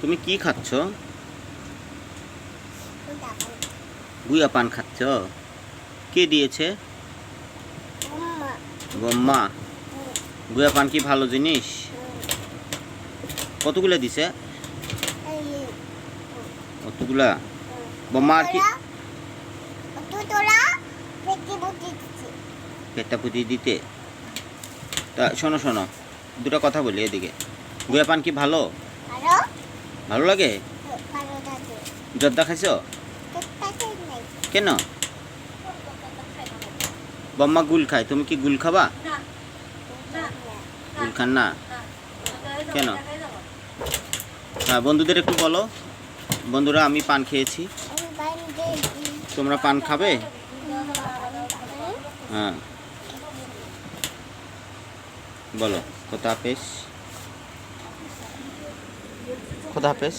তুমি কি খাচ্ছ? গুয়া পান খাচ্ছ? কে দিয়েছে? বম্মা। গুয়া পান কি ভালো জিনিস? কতগুলা দিছে? কতগুলা? বম্মা আর কি পেটটা পুঁতি দিতে? তা শোনো শোনো, দুটো কথা বলি এদিকে। গুয়া পান কি ভালো? ভালো লাগে? জর্দা খাইছো? কেন? বম্মা গুল খায়, তুমি কি গুল খাবা? গুল খান না কেন? হ্যাঁ, বন্ধুদের একটু বলো, বন্ধুরা আমি পান খেয়েছি, তোমরা পান খাবে? হ্যাঁ বলো। খোদা হাফেজ। খোদা হাফেজ।